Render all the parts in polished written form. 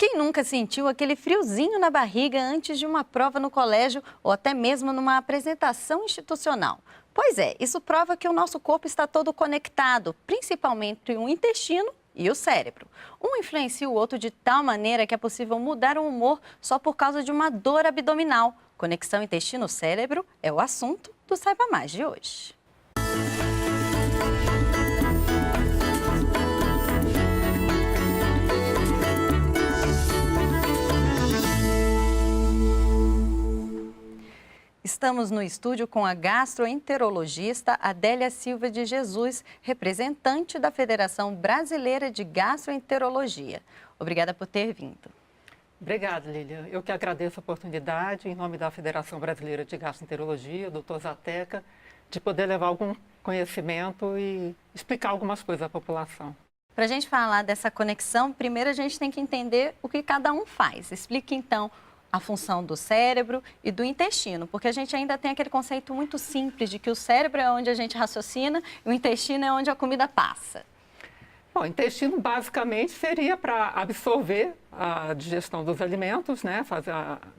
Quem nunca sentiu aquele friozinho na barriga antes de uma prova no colégio ou até mesmo numa apresentação institucional? Pois é, isso prova que o nosso corpo está todo conectado, principalmente o intestino e o cérebro. Um influencia o outro de tal maneira que é possível mudar o humor só por causa de uma dor abdominal. Conexão intestino-cérebro é o assunto do Saiba Mais de hoje. Estamos no estúdio com a gastroenterologista Adélia Silva de Jesus, representante da Federação Brasileira de Gastroenterologia. Obrigada por ter vindo. Obrigada, Lília. Eu que agradeço a oportunidade, em nome da Federação Brasileira de Gastroenterologia, Dr. Zateca, de poder levar algum conhecimento e explicar algumas coisas à população. Para a gente falar dessa conexão, primeiro a gente tem que entender o que cada um faz. Explique, então, a função do cérebro e do intestino, porque a gente ainda tem aquele conceito muito simples de que o cérebro é onde a gente raciocina e o intestino é onde a comida passa. Bom, o intestino basicamente seria para absorver a digestão dos alimentos, né?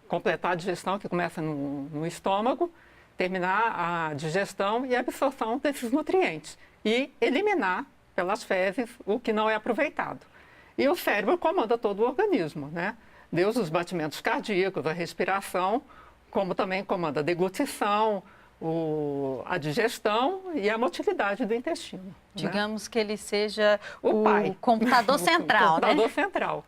Completar a digestão que começa no estômago, terminar a digestão e a absorção desses nutrientes e eliminar pelas fezes o que não é aproveitado. E o cérebro comanda todo o organismo, né? Desde os batimentos cardíacos, a respiração, como também comanda a deglutição, a digestão e a motilidade do intestino. Digamos, né, que ele seja o pai. Computador central, o computador central.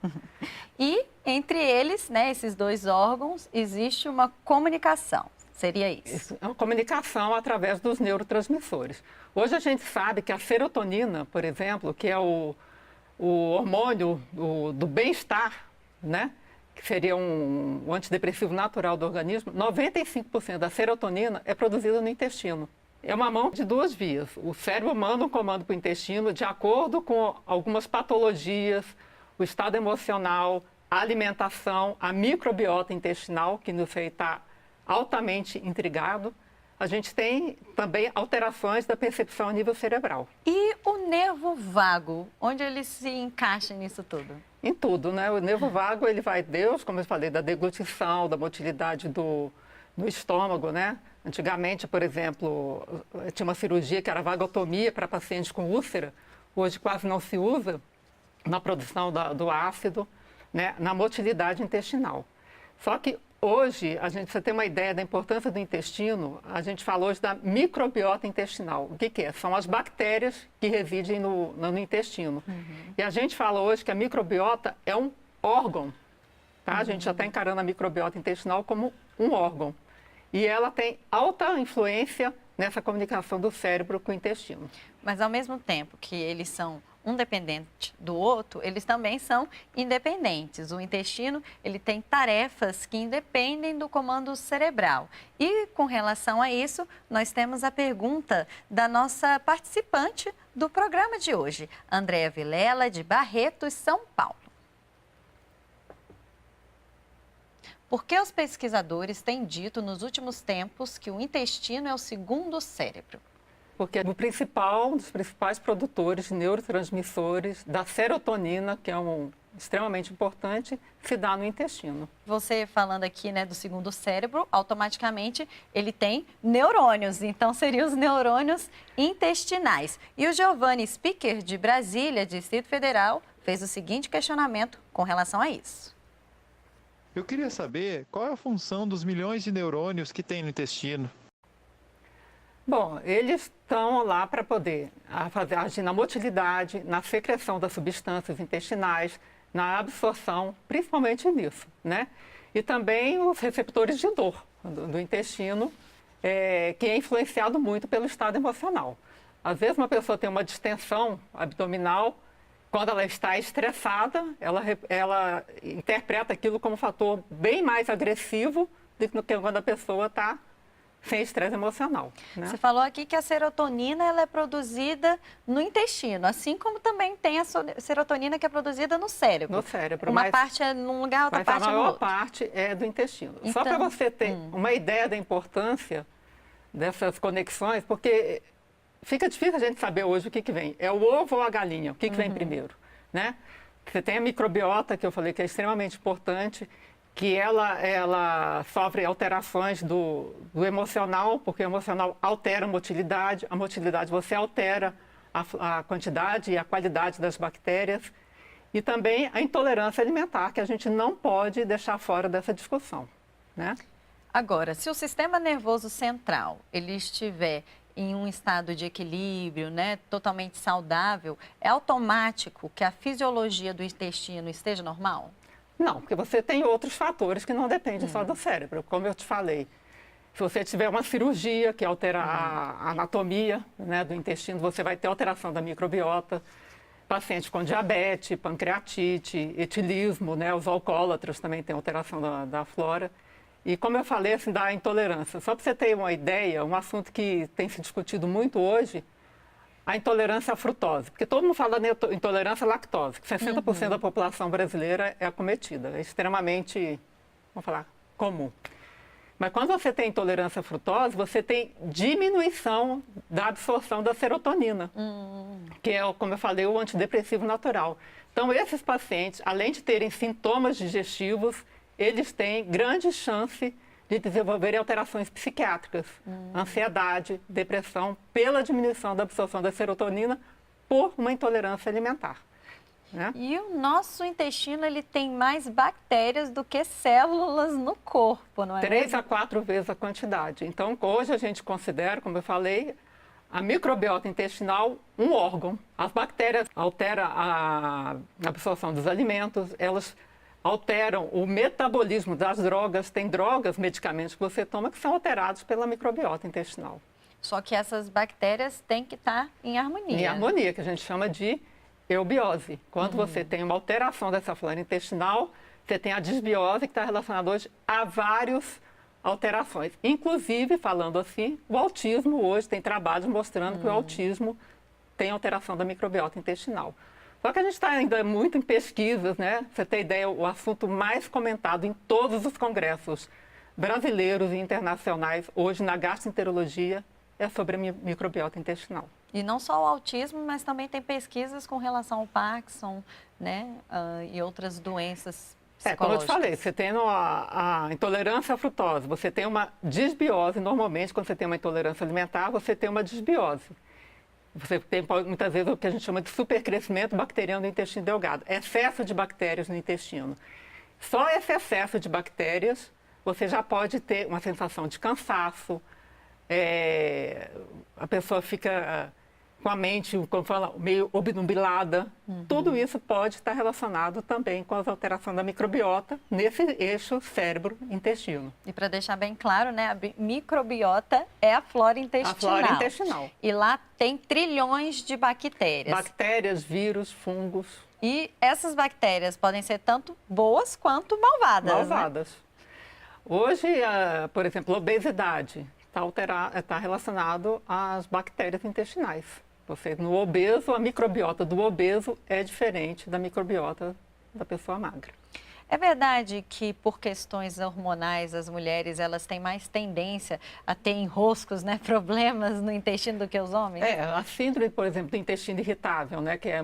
E entre eles, né, esses dois órgãos, existe uma comunicação. Seria isso? É uma comunicação através dos neurotransmissores. Hoje a gente sabe que a serotonina, por exemplo, que é o hormônio do bem-estar, né? Que seria um antidepressivo natural do organismo, 95% da serotonina é produzida no intestino. É uma mão de duas vias. O cérebro manda um comando para o intestino de acordo com algumas patologias, o estado emocional, a alimentação, a microbiota intestinal, que nos está altamente intrigado. A gente tem também alterações da percepção a nível cerebral. E o nervo vago, onde ele se encaixa nisso tudo? Em tudo, né? O nervo vago, ele vai desde, como eu falei, da deglutição, da motilidade do estômago, né? Antigamente, por exemplo, tinha uma cirurgia que era vagotomia para pacientes com úlcera. Hoje quase não se usa na produção do ácido, né? Na motilidade intestinal. Só que hoje, a gente precisa ter uma ideia da importância do intestino. A gente fala hoje da microbiota intestinal. O que é? São as bactérias que residem no intestino. E a gente fala hoje que a microbiota é um órgão. Tá? A gente já está encarando a microbiota intestinal como um órgão. E ela tem alta influência nessa comunicação do cérebro com o intestino. Mas ao mesmo tempo que eles são um dependente do outro, eles também são independentes. O intestino, ele tem tarefas que independem do comando cerebral. E com relação a isso, nós temos a pergunta da nossa participante do programa de hoje, Andréa Vilela, de Barretos, São Paulo. Por que os pesquisadores têm dito nos últimos tempos que o intestino é o segundo cérebro? Porque um dos principais produtores de neurotransmissores da serotonina, que é extremamente importante, se dá no intestino. Você falando aqui, né, do segundo cérebro, automaticamente ele tem neurônios, então seriam os neurônios intestinais. E o Giovanni Speaker, de Brasília, Distrito Federal, fez o seguinte questionamento com relação a isso. Eu queria saber qual é a função dos milhões de neurônios que tem no intestino. Bom, eles estão lá para poder agir na motilidade, na secreção das substâncias intestinais, na absorção, principalmente nisso, né? E também os receptores de dor do intestino, que é influenciado muito pelo estado emocional. Às vezes uma pessoa tem uma distensão abdominal, quando ela está estressada, ela interpreta aquilo como um fator bem mais agressivo do que quando a pessoa está sem estresse emocional. Né? Você falou aqui que a serotonina ela é produzida no intestino, assim como também tem a serotonina que é produzida no cérebro. No cérebro. Uma parte é num lugar, outra parte é no outro. A maior parte é do intestino. Então, só para você ter uma ideia da importância dessas conexões, porque fica difícil a gente saber hoje o que vem. É o ovo ou a galinha? O que vem primeiro? Né? Você tem a microbiota, que eu falei que é extremamente importante, que ela sofre alterações do emocional, porque o emocional altera a motilidade você altera a quantidade e a qualidade das bactérias, e também a intolerância alimentar, que a gente não pode deixar fora dessa discussão, né? Agora, se o sistema nervoso central ele estiver em um estado de equilíbrio, né, totalmente saudável, é automático que a fisiologia do intestino esteja normal? Não, porque você tem outros fatores que não dependem só do cérebro, como eu te falei. Se você tiver uma cirurgia que altera a anatomia, né, do intestino, você vai ter alteração da microbiota. Paciente com diabetes, pancreatite, etilismo, né, os alcoólatras também têm alteração da flora. E como eu falei, assim, da intolerância. Só para você ter uma ideia, um assunto que tem se discutido muito hoje, a intolerância à frutose. Porque todo mundo fala da intolerância à lactose, que 60% da população brasileira é acometida. É extremamente, vamos falar, comum. Mas quando você tem intolerância à frutose, você tem diminuição da absorção da serotonina, que é, como eu falei, o antidepressivo natural. Então, esses pacientes, além de terem sintomas digestivos, eles têm grande chance de desenvolverem alterações psiquiátricas, ansiedade, depressão, pela diminuição da absorção da serotonina por uma intolerância alimentar. Né? E o nosso intestino, ele tem mais bactérias do que células no corpo, não é 3 mesmo? a 4 vezes a quantidade. Então, hoje a gente considera, como eu falei, a microbiota intestinal um órgão. As bactérias alteram a absorção dos alimentos, elas alteram o metabolismo das drogas. Tem drogas, medicamentos que você toma que são alterados pela microbiota intestinal. Só que essas bactérias têm que estar em harmonia. Em harmonia, que a gente chama de eubiose. Quando você tem uma alteração dessa flora intestinal, você tem a disbiose, que está relacionada hoje a várias alterações. Inclusive, falando assim, o autismo hoje tem trabalhos mostrando que o autismo tem alteração da microbiota intestinal. Só que a gente está ainda muito em pesquisas, né? Você tem ideia, o assunto mais comentado em todos os congressos brasileiros e internacionais, hoje na gastroenterologia, é sobre a microbiota intestinal. E não só o autismo, mas também tem pesquisas com relação ao Parkinson, né? E outras doenças psicológicas. Como eu te falei, você tem a intolerância à frutose, você tem uma disbiose. Normalmente, quando você tem uma intolerância alimentar, você tem uma disbiose. Você tem, muitas vezes, o que a gente chama de supercrescimento bacteriano do intestino delgado. Excesso de bactérias no intestino. Só esse excesso de bactérias, você já pode ter uma sensação de cansaço, a pessoa fica com a mente, como fala, meio obnubilada. Tudo isso pode estar relacionado também com as alterações da microbiota nesse eixo cérebro-intestino. E para deixar bem claro, né, a microbiota é a flora intestinal. A flora intestinal. E lá tem trilhões de bactérias. Bactérias, vírus, fungos. E essas bactérias podem ser tanto boas quanto malvadas. Malvadas. Né? Hoje, por exemplo, a obesidade está relacionado às bactérias intestinais. No obeso, a microbiota do obeso é diferente da microbiota da pessoa magra. É verdade que por questões hormonais as mulheres elas têm mais tendência a ter enroscos, né, problemas no intestino do que os homens? A síndrome, por exemplo, do intestino irritável, né, que é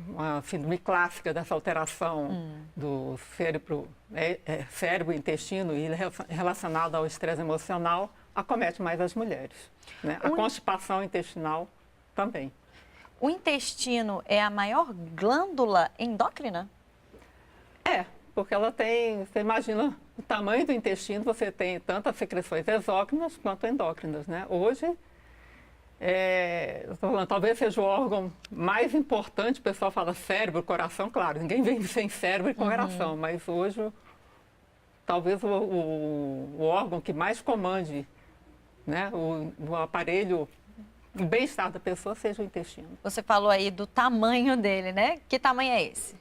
uma síndrome clássica dessa alteração do cérebro, intestino e relacionado ao estresse emocional, acomete mais as mulheres. Né? A constipação intestinal também. O intestino é a maior glândula endócrina? Porque ela tem, você imagina o tamanho do intestino, você tem tanto as secreções exócrinas quanto endócrinas, né? Hoje, eu tô falando, talvez seja o órgão mais importante, o pessoal fala cérebro, coração, claro, ninguém vive sem cérebro e coração, mas hoje, talvez o órgão que mais comande, né, o aparelho, o bem-estar da pessoa seja o intestino. Você falou aí do tamanho dele, né? Que tamanho é esse?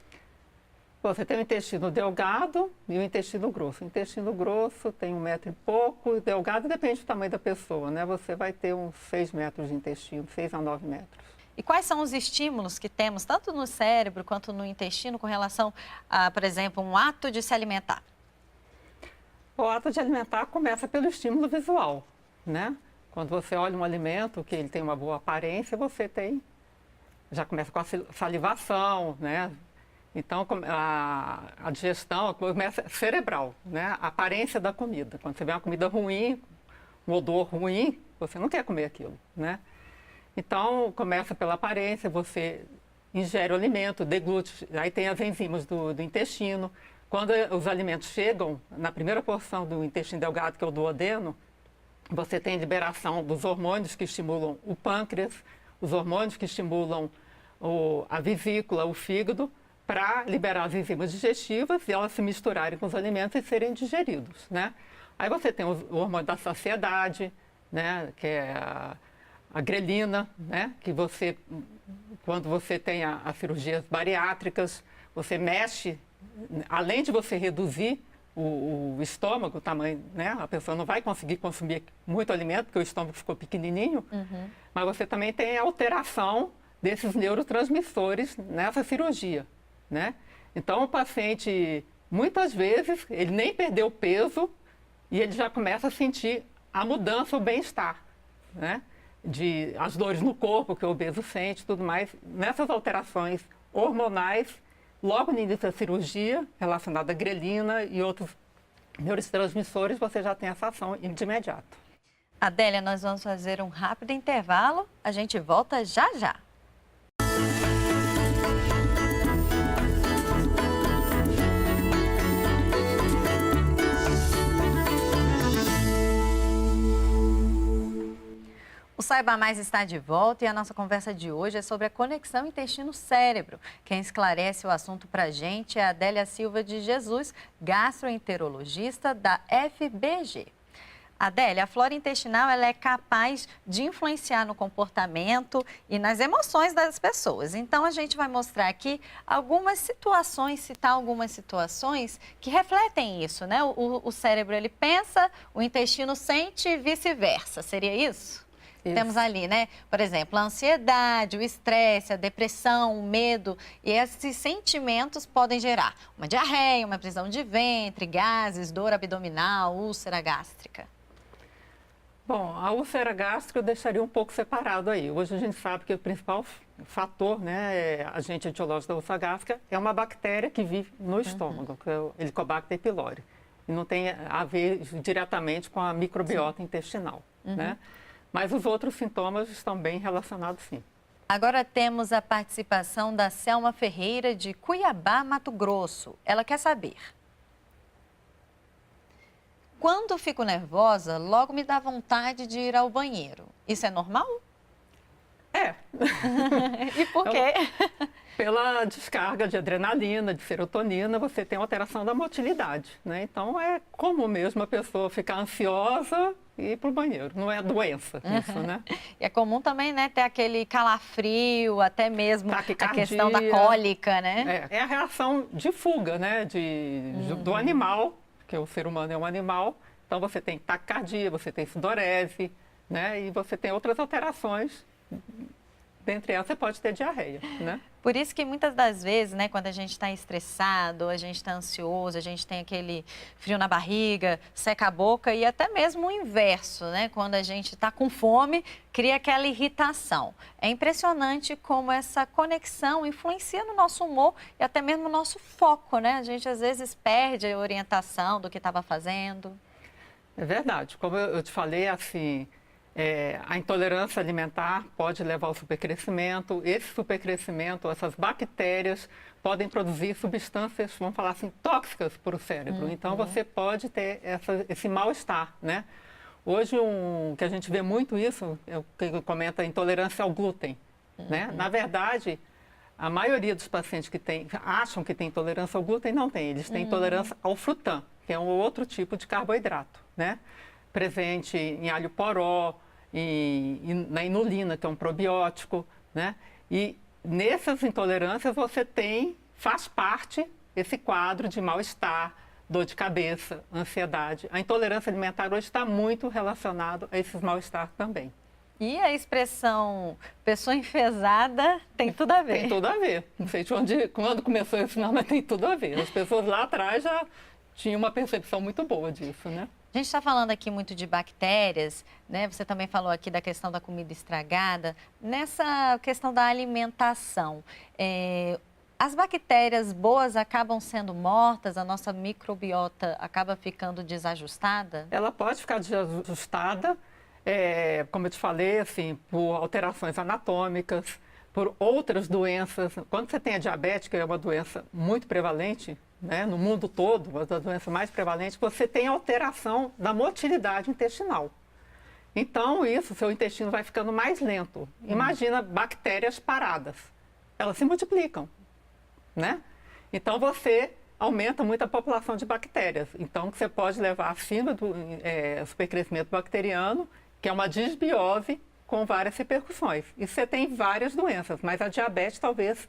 Você tem o intestino delgado e o intestino grosso. O intestino grosso tem 1 metro e pouco, o delgado depende do tamanho da pessoa, né? Você vai ter uns 6 metros de intestino, 6 a 9 metros. E quais são os estímulos que temos, tanto no cérebro quanto no intestino, com relação a, por exemplo, um ato de se alimentar? O ato de alimentar começa pelo estímulo visual, né? Quando você olha um alimento que ele tem uma boa aparência, já começa com a salivação, né? Então, a digestão começa cerebral, né? A aparência da comida. Quando você vê uma comida ruim, um odor ruim, você não quer comer aquilo, né? Então, começa pela aparência, você ingere o alimento, deglute, aí tem as enzimas do intestino. Quando os alimentos chegam na primeira porção do intestino delgado, que é o duodeno, você tem liberação dos hormônios que estimulam o pâncreas, os hormônios que estimulam a vesícula, o fígado, para liberar as enzimas digestivas e elas se misturarem com os alimentos e serem digeridos, né? Aí você tem o hormônio da saciedade, né? Que é a grelina, né? Que você, quando você tem as cirurgias bariátricas, você mexe, além de você reduzir o estômago, o tamanho, né? A pessoa não vai conseguir consumir muito alimento, porque o estômago ficou pequenininho, mas você também tem a alteração desses neurotransmissores nessa cirurgia, né? Então, o paciente, muitas vezes, ele nem perdeu peso e ele já começa a sentir a mudança, o bem-estar, né? As dores no corpo que o obeso sente, tudo mais. Nessas alterações hormonais, logo no início da cirurgia, relacionada à grelina e outros neurotransmissores, você já tem essa ação de imediato. Adélia, nós vamos fazer um rápido intervalo. A gente volta já já. O Saiba Mais está de volta e a nossa conversa de hoje é sobre a conexão intestino-cérebro. Quem esclarece o assunto para a gente é a Adélia Silva de Jesus, gastroenterologista da FBG. Adélia, a flora intestinal ela é capaz de influenciar no comportamento e nas emoções das pessoas. Então, a gente vai mostrar aqui algumas situações, citar algumas situações que refletem isso, né? O cérebro, ele pensa, o intestino sente e vice-versa. Seria isso? Isso. Temos ali, né? Por exemplo, a ansiedade, o estresse, a depressão, o medo. E esses sentimentos podem gerar uma diarreia, uma prisão de ventre, gases, dor abdominal, úlcera gástrica. Bom, a úlcera gástrica eu deixaria um pouco separado aí. Hoje a gente sabe que o principal fator, né, agente etiológico da úlcera gástrica é uma bactéria que vive no estômago, que é o Helicobacter pylori. E não tem a ver diretamente com a microbiota intestinal, né? Mas os outros sintomas estão bem relacionados, sim. Agora temos a participação da Selma Ferreira, de Cuiabá, Mato Grosso. Ela quer saber: quando fico nervosa, logo me dá vontade de ir ao banheiro. Isso é normal? É. E por quê? Pela descarga de adrenalina, de serotonina, você tem alteração da motilidade, né? Então, é comum mesmo a pessoa ficar ansiosa e ir para o banheiro. Não é doença isso, né? E é comum também, né, ter aquele calafrio, até mesmo taquicardia, a questão da cólica, né? É a reação de fuga, né, do animal, que o ser humano é um animal. Então, você tem taquicardia, você tem sudorese, né? E você tem outras alterações. Dentre elas, você pode ter diarreia, né? Por isso que muitas das vezes, né, quando a gente está estressado, a gente está ansioso, a gente tem aquele frio na barriga, seca a boca e até mesmo o inverso, né? Quando a gente está com fome, cria aquela irritação. É impressionante como essa conexão influencia no nosso humor e até mesmo no nosso foco, né? A gente às vezes perde a orientação do que estava fazendo. É verdade. Como eu te falei, assim, a intolerância alimentar pode levar ao supercrescimento. Esse supercrescimento, essas bactérias podem produzir substâncias, vamos falar assim, tóxicas para o cérebro. Então, você pode ter esse mal-estar, né? Hoje, que a gente vê muito isso, é o que comenta a intolerância ao glúten, né? Na verdade, a maioria dos pacientes que acham que tem intolerância ao glúten não tem. Eles têm intolerância ao frutã, que é um outro tipo de carboidrato, né? Presente em alho poró, na inulina, que é um probiótico, né? E nessas intolerâncias faz parte esse quadro de mal-estar, dor de cabeça, ansiedade. A intolerância alimentar hoje está muito relacionada a esses mal-estar também. E a expressão pessoa enfesada tem tudo a ver. Tem tudo a ver. Não sei quando começou isso, não, mas tem tudo a ver. As pessoas lá atrás já tinham uma percepção muito boa disso, né? A gente está falando aqui muito de bactérias, né? Você também falou aqui da questão da comida estragada. Nessa questão da alimentação, As bactérias boas acabam sendo mortas, a nossa microbiota acaba ficando desajustada? Ela pode ficar desajustada, como eu te falei, assim, por alterações anatômicas, por outras doenças. Quando você tem a diabetes, que é uma doença muito prevalente, né, no mundo todo, uma das doenças mais prevalentes, você tem alteração da motilidade intestinal. Então, seu intestino vai ficando mais lento. Imagina bactérias paradas. Elas se multiplicam, né? Então, você aumenta muito a população de bactérias. Então, você pode levar a síndrome do supercrescimento bacteriano, que é uma disbiose com várias repercussões. E você tem várias doenças, mas a diabetes, talvez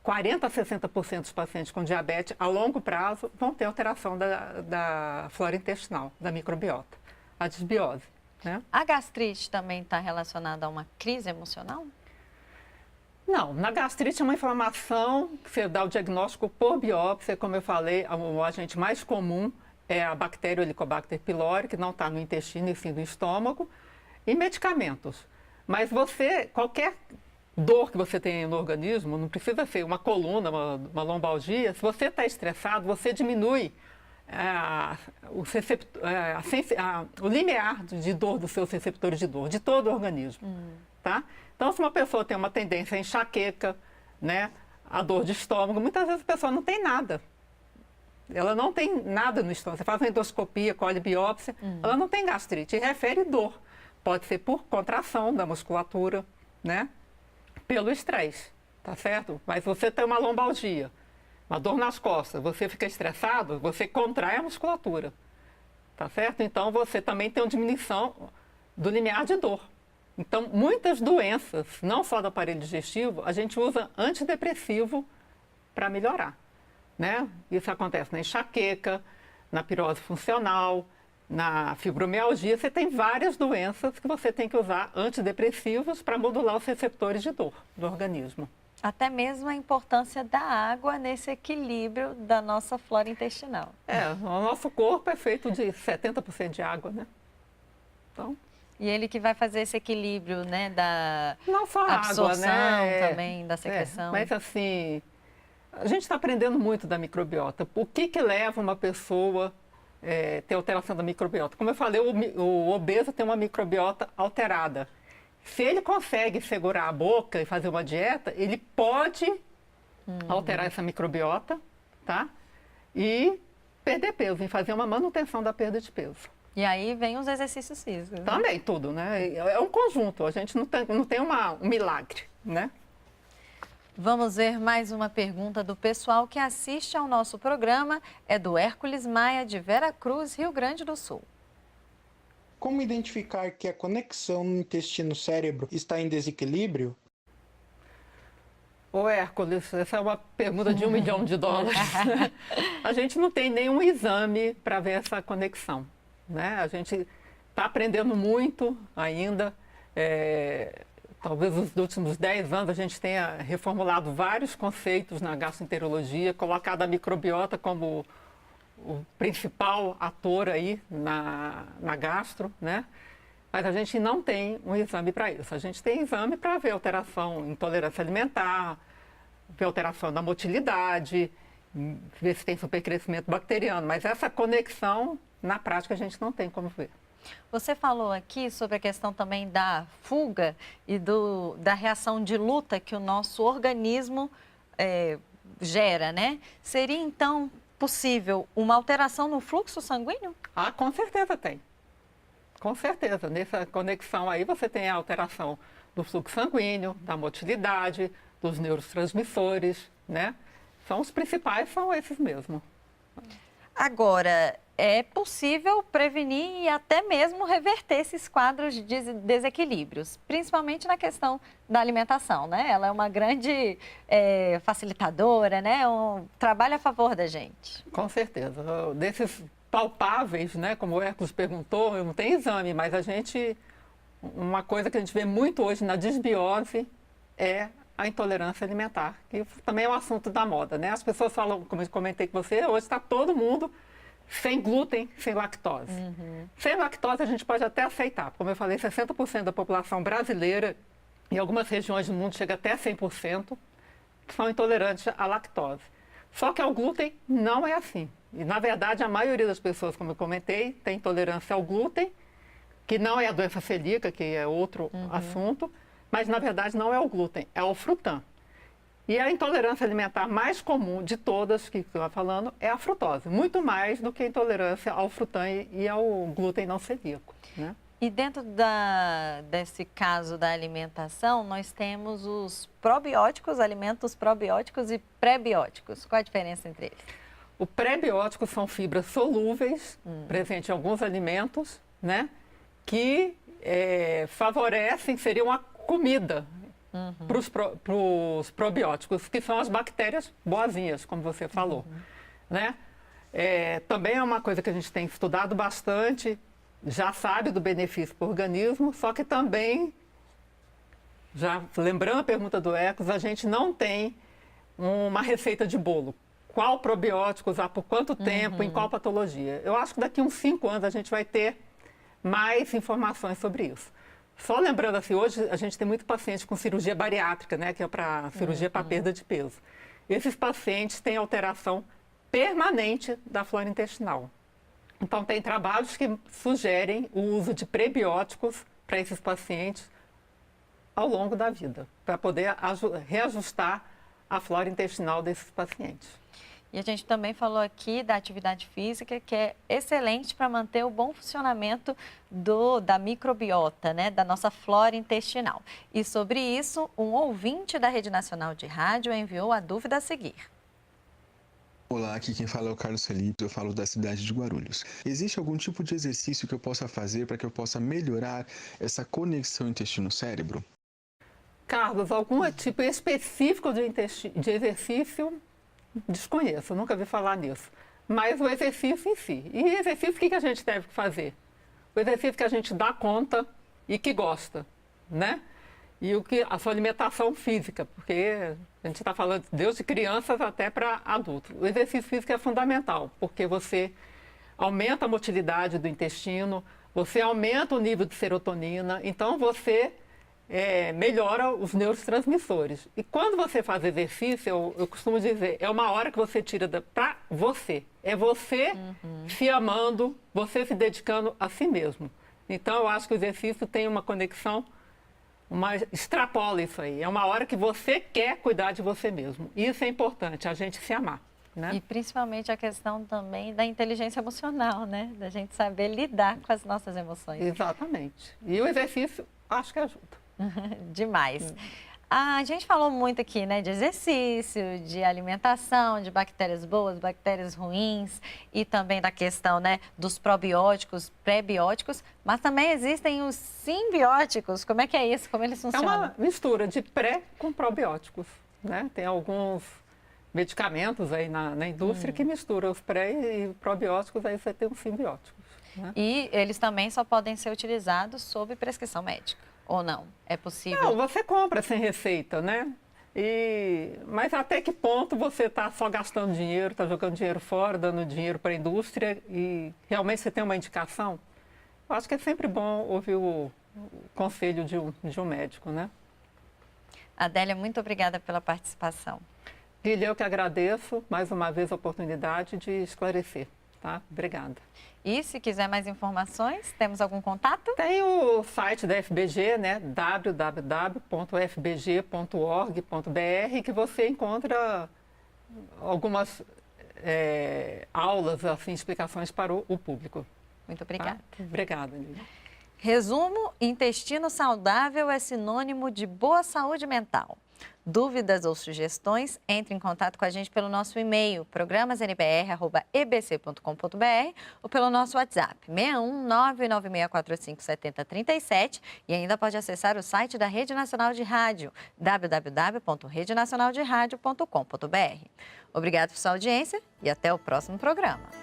40% a 60% dos pacientes com diabetes, a longo prazo, vão ter alteração da flora intestinal, da microbiota, a disbiose, né? A gastrite também está relacionada a uma crise emocional? Não, na gastrite é uma inflamação que você dá o diagnóstico por biópsia, como eu falei, o agente mais comum é a bactéria Helicobacter pylori, que não está no intestino e sim no estômago, e medicamentos. Mas qualquer dor que você tem no organismo, não precisa ser uma coluna, uma lombalgia, se você está estressado, você diminui o limiar de dor dos seus receptores de dor, de todo o organismo, tá? Então, se uma pessoa tem uma tendência à enxaqueca, né, a dor de estômago, muitas vezes a pessoa não tem nada. Ela não tem nada no estômago. Você faz uma endoscopia, colhe biópsia, ela não tem gastrite e refere dor. Pode ser por contração da musculatura, né, pelo estresse, tá certo? Mas você tem uma lombalgia, uma dor nas costas, você fica estressado, você contrai a musculatura, tá certo? Então, você também tem uma diminuição do limiar de dor. Então, muitas doenças, não só do aparelho digestivo, a gente usa antidepressivo para melhorar, né? Isso acontece na enxaqueca, na pirose funcional, na fibromialgia. Você tem várias doenças que você tem que usar antidepressivos para modular os receptores de dor do organismo. Até mesmo a importância da água nesse equilíbrio da nossa flora intestinal. O nosso corpo é feito de 70% de água, né? Então... E ele que vai fazer esse equilíbrio, né, da não só absorção, água, né? também, da secreção. Mas assim, a gente está aprendendo muito da microbiota. O que leva uma pessoa a ter alteração da microbiota? Como eu falei, o obeso tem uma microbiota alterada. Se ele consegue segurar a boca e fazer uma dieta, ele pode alterar essa microbiota, tá? E perder peso, e fazer uma manutenção da perda de peso. E aí vem os exercícios físicos. Né? Também, tudo, né? É um conjunto, a gente não tem um milagre, né? Vamos ver mais uma pergunta do pessoal que assiste ao nosso programa. É do Hércules Maia, de Vera Cruz, Rio Grande do Sul. Como identificar que a conexão no intestino-cérebro está em desequilíbrio? Ô Hércules, essa é uma pergunta de $1 milhão. A gente não tem nenhum exame para ver essa conexão, né? A gente está aprendendo muito ainda. Talvez nos últimos 10 anos a gente tenha reformulado vários conceitos na gastroenterologia, colocado a microbiota como o principal ator aí na gastro, né? Mas a gente não tem um exame para isso. A gente tem exame para ver alteração em intolerância alimentar, ver alteração da motilidade, ver se tem supercrescimento bacteriano. Mas essa conexão, na prática, a gente não tem como ver. Você falou aqui sobre a questão também da fuga e da reação de luta que o nosso organismo gera, né? Seria, então, possível uma alteração no fluxo sanguíneo? Ah, com certeza tem. Com certeza. Nessa conexão aí você tem a alteração do fluxo sanguíneo, da motilidade, dos neurotransmissores, né? Os principais são esses mesmo. Agora, é possível prevenir e até mesmo reverter esses quadros de desequilíbrios, principalmente na questão da alimentação, né? Ela é uma grande facilitadora, né? Trabalha a favor da gente. Com certeza. Desses palpáveis, né? Como o Hércules perguntou, eu não tenho exame, mas uma coisa que a gente vê muito hoje na disbiose é a intolerância alimentar, que também é um assunto da moda, né? As pessoas falam, como eu comentei com você, hoje está todo mundo sem glúten, sem lactose. Sem lactose a gente pode até aceitar. Como eu falei, 60% da população brasileira, em algumas regiões do mundo chega até 100%, que são intolerantes à lactose. Só que ao glúten não é assim. E, na verdade, a maioria das pessoas, como eu comentei, tem intolerância ao glúten, que não é a doença celíaca, que é outro assunto, mas, na verdade, não é o glúten, é o frutã. E a intolerância alimentar mais comum de todas que eu estou falando é a frutose, muito mais do que a intolerância ao frutã e ao glúten não celíaco, né? E dentro desse caso da alimentação, nós temos os probióticos, alimentos probióticos e pré-bióticos. Qual a diferença entre eles? O pré-biótico são fibras solúveis, presentes em alguns alimentos, né? Que favorecem, seriam uma comida para os probióticos, que são as bactérias boazinhas, como você falou, né? Também é uma coisa que a gente tem estudado bastante, já sabe do benefício para o organismo, só que também, já lembrando a pergunta do Ecos, a gente não tem uma receita de bolo. Qual probiótico usar, por quanto tempo, em qual patologia. Eu acho que daqui uns 5 anos a gente vai ter mais informações sobre isso. Só lembrando assim, hoje a gente tem muito paciente com cirurgia bariátrica, né, que é para cirurgia para perda de peso. Esses pacientes têm alteração permanente da flora intestinal. Então, tem trabalhos que sugerem o uso de prebióticos para esses pacientes ao longo da vida, para poder reajustar a flora intestinal desses pacientes. E a gente também falou aqui da atividade física, que é excelente para manter o bom funcionamento da microbiota, né, da nossa flora intestinal. E sobre isso, um ouvinte da Rede Nacional de Rádio enviou a dúvida a seguir. Olá, aqui quem fala é o Carlos Felipe, eu falo da cidade de Guarulhos. Existe algum tipo de exercício que eu possa fazer para que eu possa melhorar essa conexão intestino-cérebro? Carlos, algum tipo específico de exercício? Desconheço, nunca vi falar nisso. Mas o exercício em si. E exercício, o que a gente deve fazer? O exercício que a gente dá conta e que gosta, né? E a sua alimentação física, porque a gente está falando desde crianças até para adultos. O exercício físico é fundamental, porque você aumenta a motilidade do intestino, você aumenta o nível de serotonina, então você melhora os neurotransmissores. E quando você faz exercício, eu costumo dizer, é uma hora que você tira para você. É você se amando, você se dedicando a si mesmo. Então, eu acho que o exercício tem uma conexão, extrapola isso aí. É uma hora que você quer cuidar de você mesmo. Isso é importante, a gente se amar, né? E principalmente a questão também da inteligência emocional, né? Da gente saber lidar com as nossas emoções. Exatamente. E o exercício, acho que ajuda. Demais. A gente falou muito aqui, né, de exercício, de alimentação, de bactérias boas, bactérias ruins e também da questão, né, dos probióticos, pré-bióticos, mas também existem os simbióticos. Como é que é isso? Como eles funcionam? É uma mistura de pré com probióticos, né? Tem alguns medicamentos aí na indústria que misturam os pré e probióticos, aí você tem os simbióticos, né? E eles também só podem ser utilizados sob prescrição médica. Ou não? É possível? Não, você compra sem receita, né? Mas até que ponto você está só gastando dinheiro, está jogando dinheiro fora, dando dinheiro para a indústria e realmente você tem uma indicação? Eu acho que é sempre bom ouvir o conselho de um médico, né? Adélia, muito obrigada pela participação. Lília, eu que agradeço mais uma vez a oportunidade de esclarecer, tá? Obrigada. E se quiser mais informações, temos algum contato? Tem o site da FBG, né? www.fbg.org.br, que você encontra algumas aulas, assim, explicações para o público. Muito obrigada. Tá? Obrigada, Lília. Resumo: intestino saudável é sinônimo de boa saúde mental. Dúvidas ou sugestões, entre em contato com a gente pelo nosso e-mail, programasnbr@ebc.com.br ou pelo nosso WhatsApp, 61 99645 7037, e ainda pode acessar o site da Rede Nacional de Rádio, www.redenacionalderadio.com.br. Obrigada por sua audiência e até o próximo programa.